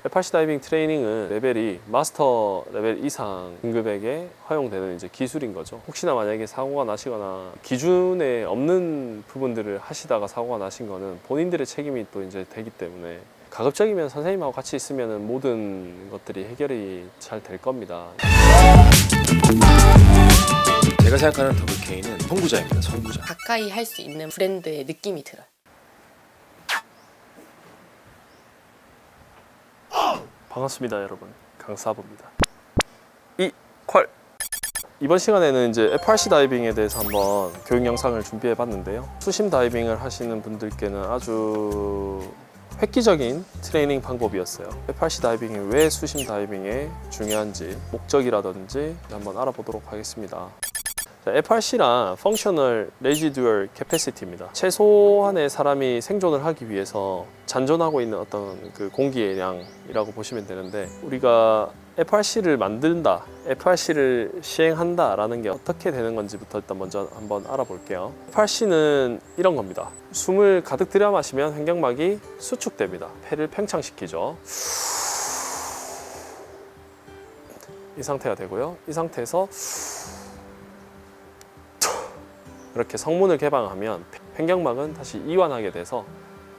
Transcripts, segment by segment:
FRC 다이빙 트레이닝은 레벨이 마스터 레벨 이상 등급에게 허용되는 이제 기술인 거죠. 혹시나 만약에 사고가 나시거나 기준에 없는 부분들을 하시다가 사고가 나신 거는 본인들의 책임이 또 이제 되기 때문에 가급적이면 선생님하고 같이 있으면 모든 것들이 해결이 잘 될 겁니다. 제가 생각하는 WK는 선구자입니다. 선구자. 가까이 할 수 있는 브랜드의 느낌이 들어요. 반갑습니다, 여러분. 강사부입니다. 이퀄 이번 시간에는 이제 FRC 다이빙에 대해서 한번 교육 영상을 준비해 봤는데요. 수심 다이빙을 하시는 분들께는 아주 획기적인 트레이닝 방법이었어요. FRC 다이빙이 왜 수심 다이빙에 중요한지, 목적이라든지 한번 알아보도록 하겠습니다. FRC란 Functional Residual Capacity입니다. 최소한의 사람이 생존을 하기 위해서 잔존하고 있는 어떤 그 공기의 양이라고 보시면 되는데, 우리가 FRC를 만든다, FRC를 시행한다 라는 게 어떻게 되는 건지부터 일단 먼저 한번 알아볼게요. FRC는 이런 겁니다. 숨을 가득 들여 마시면 횡격막이 수축됩니다. 폐를 팽창시키죠. 이 상태가 되고요. 이 상태에서 이렇게 성문을 개방하면 횡격막은 다시 이완하게 돼서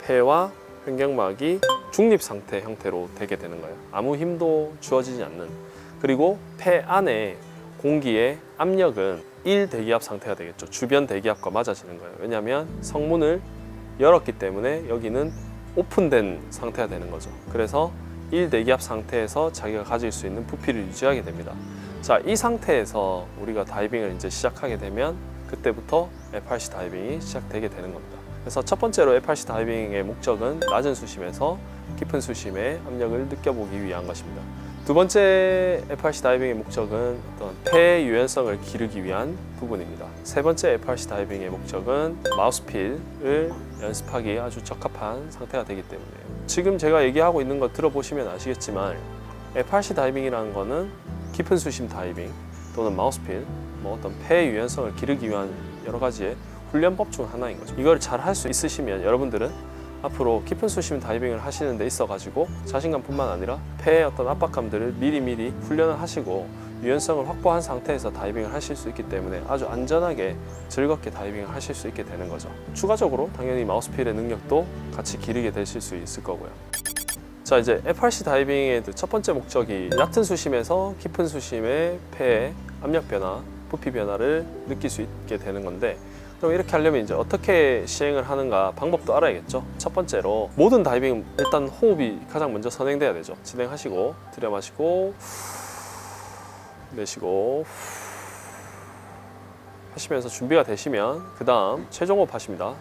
폐와 횡격막이 중립 상태 형태로 되게 되는 거예요. 아무 힘도 주어지지 않는. 그리고 폐 안에 공기의 압력은 1대기압 상태가 되겠죠. 주변 대기압과 맞아지는 거예요. 왜냐하면 성문을 열었기 때문에 여기는 오픈된 상태가 되는 거죠. 그래서 1대기압 상태에서 자기가 가질 수 있는 부피를 유지하게 됩니다. 자, 이 상태에서 우리가 다이빙을 이제 시작하게 되면 그때부터 FRC 다이빙이 시작되게 되는 겁니다. 그래서 첫 번째로 FRC 다이빙의 목적은 낮은 수심에서 깊은 수심의 압력을 느껴보기 위한 것입니다. 두 번째 FRC 다이빙의 목적은 어떤 폐 유연성을 기르기 위한 부분입니다. 세 번째 FRC 다이빙의 목적은 마우스필을 연습하기에 아주 적합한 상태가 되기 때문이에요. 지금 제가 얘기하고 있는 거 들어보시면 아시겠지만 FRC 다이빙이라는 거는 깊은 수심 다이빙 또는 마우스필, 어떤 폐 유연성을 기르기 위한 여러 가지의 훈련법 중 하나인 거죠. 이걸 잘 할 수 있으시면 여러분들은 앞으로 깊은 수심 다이빙을 하시는 데 있어 가지고 자신감뿐만 아니라 폐의 어떤 압박감들을 미리 훈련을 하시고 유연성을 확보한 상태에서 다이빙을 하실 수 있기 때문에 아주 안전하게 즐겁게 다이빙을 하실 수 있게 되는 거죠. 추가적으로 당연히 마우스필의 능력도 같이 기르게 되실 수 있을 거고요. 자, 이제 FRC 다이빙의 첫 번째 목적이 얕은 수심에서 깊은 수심의 폐의 압력 변화, 부피 변화를 느낄 수 있게 되는 건데, 그럼 이렇게 하려면 이제 어떻게 시행을 하는가 방법도 알아야겠죠. 첫 번째로 모든 다이빙 일단 호흡이 가장 먼저 선행돼야 되죠. 진행하시고 들여 마시고 내쉬고 하시면서 준비가 되시면 그 다음 최종 호흡 하십니다.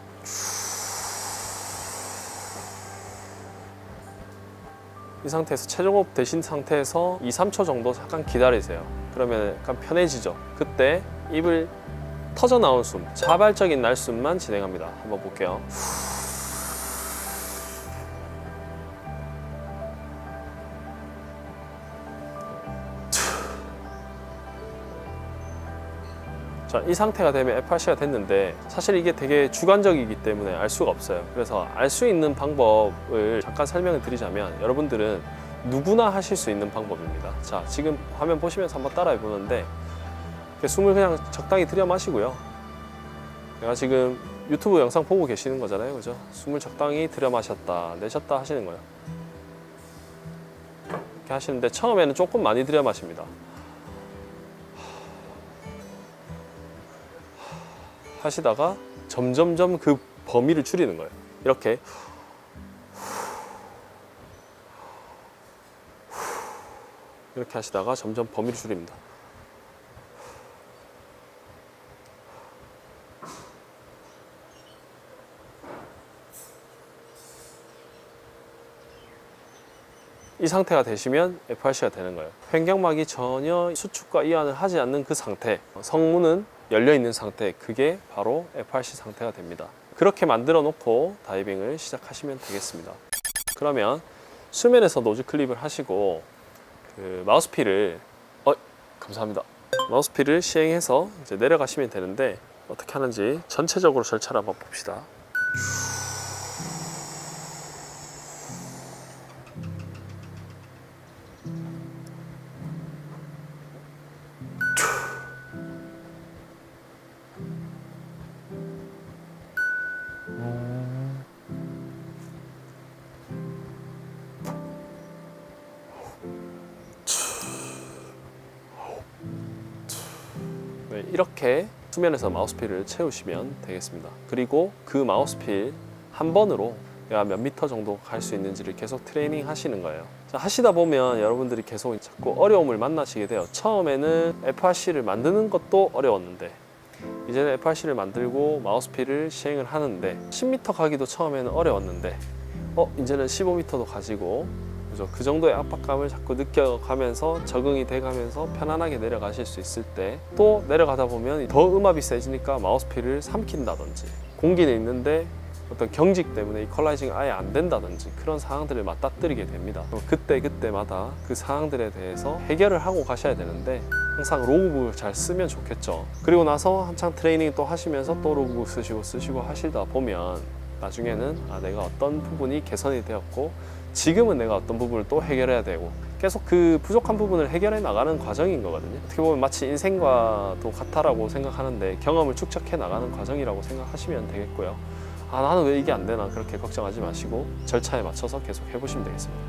이 상태에서 최종 호흡 되신 상태에서 2-3초 정도 잠깐 기다리세요. 그러면 약간 편해지죠. 그때 입을 터져 나온 숨, 자발적인 날숨만 진행합니다. 한번 볼게요. 자, 이 상태가 되면 FRC가 됐는데 사실 이게 되게 주관적이기 때문에 알 수가 없어요. 그래서 알 수 있는 방법을 잠깐 설명을 드리자면 여러분들은 누구나 하실 수 있는 방법입니다. 자, 지금 화면 보시면서 한번 따라해 보는데 숨을 그냥 적당히 들여 마시고요. 내가 지금 유튜브 영상 보고 계시는 거잖아요, 그죠? 숨을 적당히 들여 마셨다, 내셨다 하시는 거예요. 이렇게 하시는데 처음에는 조금 많이 들여 마십니다. 하시다가 점점점 그 범위를 줄이는 거예요. 이렇게 하시다가 점점 범위를 줄입니다. 이 상태가 되시면 FRC가 되는 거예요. 횡격막이 전혀 수축과 이완을 하지 않는 그 상태, 성문은 열려있는 상태, 그게 바로 FRC 상태가 됩니다. 그렇게 만들어 놓고 다이빙을 시작하시면 되겠습니다. 그러면 수면에서 노즈 클립을 하시고 그 마우스필을 감사합니다. 마우스필을 시행해서 이제 내려가시면 되는데 어떻게 하는지 전체적으로 절차를 한번 봅시다. 이렇게 수면에서 마우스필을 채우시면 되겠습니다. 그리고 그 마우스필 한 번으로 내가 몇 미터 정도 갈 수 있는지를 계속 트레이닝 하시는 거예요. 자, 하시다 보면 여러분들이 계속 자꾸 어려움을 만나시게 돼요. 처음에는 FRC를 만드는 것도 어려웠는데 이제는 FRC를 만들고 마우스필을 시행을 하는데 10m 가기도 처음에는 어려웠는데 이제는 15m도 가지고 그죠? 그 정도의 압박감을 자꾸 느껴가면서 적응이 돼가면서 편안하게 내려가실 수 있을 때 또 내려가다 보면 더 음압이 세지니까 마우스필을 삼킨다든지 공기는 있는데 어떤 경직 때문에 이퀄라이징이 아예 안 된다든지 그런 상황들을 맞닥뜨리게 됩니다. 그때마다 그 상황들에 대해서 해결을 하고 가셔야 되는데 항상 로그북을 잘 쓰면 좋겠죠. 그리고 나서 한창 트레이닝 또 하시면서 또 로그북 쓰시고 하시다 보면 나중에는 내가 어떤 부분이 개선이 되었고 지금은 내가 어떤 부분을 또 해결해야 되고 계속 그 부족한 부분을 해결해 나가는 과정인 거거든요. 어떻게 보면 마치 인생과도 같다라고 생각하는데 경험을 축적해 나가는 과정이라고 생각하시면 되겠고요. 나는 왜 이게 안 되나 그렇게 걱정하지 마시고 절차에 맞춰서 계속 해보시면 되겠습니다.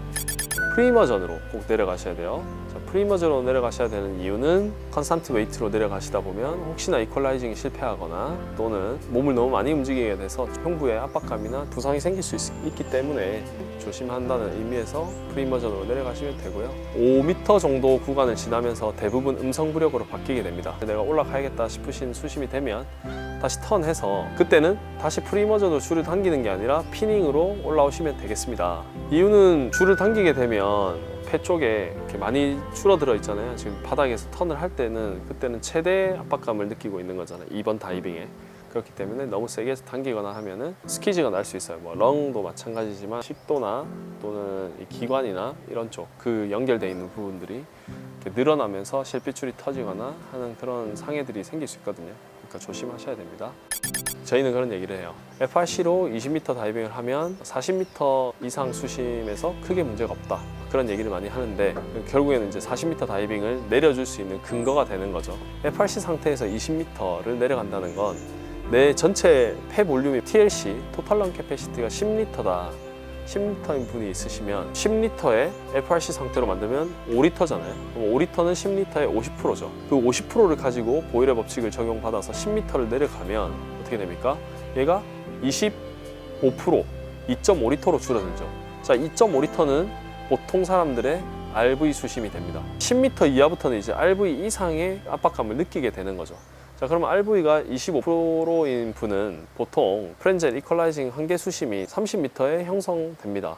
프리머전으로 꼭 내려가셔야 돼요. 자, 프리머전으로 내려가셔야 되는 이유는 컨스탄트 웨이트로 내려가시다 보면 혹시나 이퀄라이징이 실패하거나 또는 몸을 너무 많이 움직이게 돼서 흉부에 압박감이나 부상이 생길 수 있기 때문에 조심한다는 의미에서 프리머전으로 내려가시면 되고요. 5m 정도 구간을 지나면서 대부분 음성부력으로 바뀌게 됩니다. 내가 올라가야겠다 싶으신 수심이 되면 다시 턴해서 그때는 다시 프리머전으로 줄을 당기는 게 아니라 피닝으로 올라오시면 되겠습니다. 이유는 줄을 당기게 되면 폐 쪽에 이렇게 많이 줄어들어 있잖아요. 지금 바닥에서 턴을 할 때는 그때는 최대 압박감을 느끼고 있는 거잖아요. 2번 다이빙에. 그렇기 때문에 너무 세게 당기거나 하면은 스퀴즈가 날 수 있어요. 뭐 렁도 마찬가지지만 식도나 또는 이 기관이나 이런 쪽 그 연결되어 있는 부분들이 이렇게 늘어나면서 실핏줄이 터지거나 하는 그런 상해들이 생길 수 있거든요. 그러니까 조심하셔야 됩니다. 저희는 그런 얘기를 해요. FRC로 20m 다이빙을 하면 40m 이상 수심에서 크게 문제가 없다. 그런 얘기를 많이 하는데 결국에는 이제 40m 다이빙을 내려줄 수 있는 근거가 되는 거죠. FRC 상태에서 20m를 내려간다는 건 내 전체 폐 볼륨이 TLC, 토탈 런 캐패시티가 10리터다. 10리터인 분이 있으시면 10리터에 FRC 상태로 만들면 5리터잖아요. 그럼 5리터는 10리터의 50%죠. 그 50%를 가지고 보일의 법칙을 적용받아서 10리터를 내려가면 어떻게 됩니까? 얘가 25%, 2.5리터로 줄어들죠. 자, 2.5리터는 보통 사람들의 RV 수심이 됩니다. 10m 이하부터는 이제 RV 이상의 압박감을 느끼게 되는 거죠. 자, 그러면 RV가 25%인 분은 보통 프렌젤 이퀄라이징 한계 수심이 30m에 형성됩니다.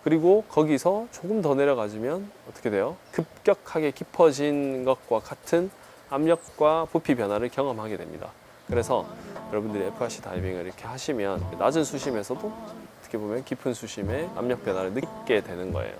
그리고 거기서 조금 더 내려가지면 어떻게 돼요? 급격하게 깊어진 것과 같은 압력과 부피 변화를 경험하게 됩니다. 그래서 여러분들이 FRC 다이빙을 이렇게 하시면 낮은 수심에서도 어떻게 보면 깊은 수심의 압력 변화를 느끼게 되는 거예요.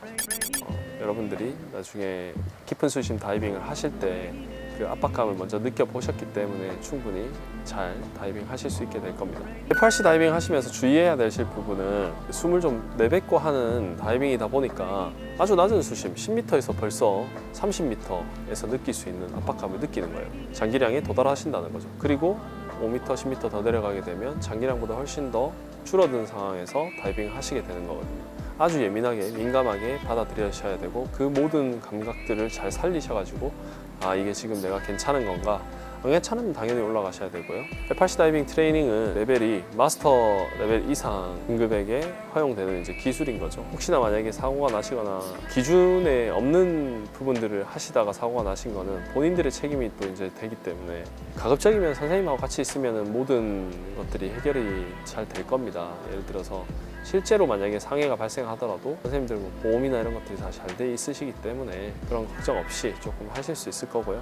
여러분들이 나중에 깊은 수심 다이빙을 하실 때 그 압박감을 먼저 느껴보셨기 때문에 충분히 잘 다이빙 하실 수 있게 될 겁니다. FRC 다이빙 하시면서 주의해야 되실 부분은 숨을 좀 내뱉고 하는 다이빙이다 보니까 아주 낮은 수심 10m에서 벌써 30m에서 느낄 수 있는 압박감을 느끼는 거예요. 장기량에 도달하신다는 거죠. 그리고 5m, 10m 더 내려가게 되면 장기량보다 훨씬 더 줄어든 상황에서 다이빙을 하시게 되는 거거든요. 아주 예민하게 민감하게 받아들여셔야 되고 그 모든 감각들을 잘 살리셔가지고 이게 지금 내가 괜찮은 건가? 안 괜찮으면 당연히 올라가셔야 되고요. FRC 다이빙 트레이닝은 레벨이 마스터 레벨 이상 등급에게 허용되는 이제 기술인 거죠. 혹시나 만약에 사고가 나시거나 기준에 없는 부분들을 하시다가 사고가 나신 거는 본인들의 책임이 또 이제 되기 때문에 가급적이면 선생님하고 같이 있으면 모든 것들이 해결이 잘 될 겁니다. 예를 들어서 실제로 만약에 상해가 발생하더라도 선생님들 뭐 보험이나 이런 것들이 다 잘 돼 있으시기 때문에 그런 걱정 없이 조금 하실 수 있을 거고요.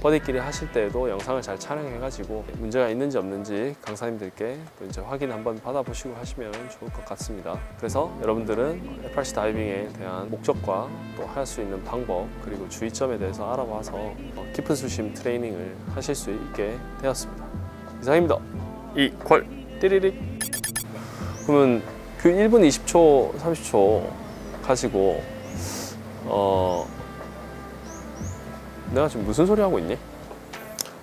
버디끼리 하실 때에도 영상을 잘 촬영해가지고 문제가 있는지 없는지 강사님들께 또 이제 확인 한번 받아보시고 하시면 좋을 것 같습니다. 그래서 여러분들은 FRC 다이빙에 대한 목적과 또 할 수 있는 방법 그리고 주의점에 대해서 알아봐서 깊은 수심 트레이닝을 하실 수 있게 되었습니다. 이상입니다. 이퀄 띠리릭. 그러면 그 1분 20초, 30초 가지고 내가 지금 무슨 소리 하고 있니?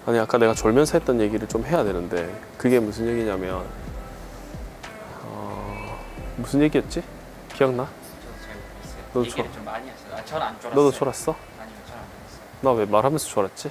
아니 아까 내가 졸면서 했던 얘기를 좀 해야 되는데 그게 무슨 얘기냐면 무슨 얘기였지? 기억나? 저도 잘 모르겠어요. 얘기를 좀 많이 하시더라고요. 전 안 쫄았어요. 너도 졸았어? 아니요, 전 안 쫄았어요. 나 왜 말하면서 졸았지?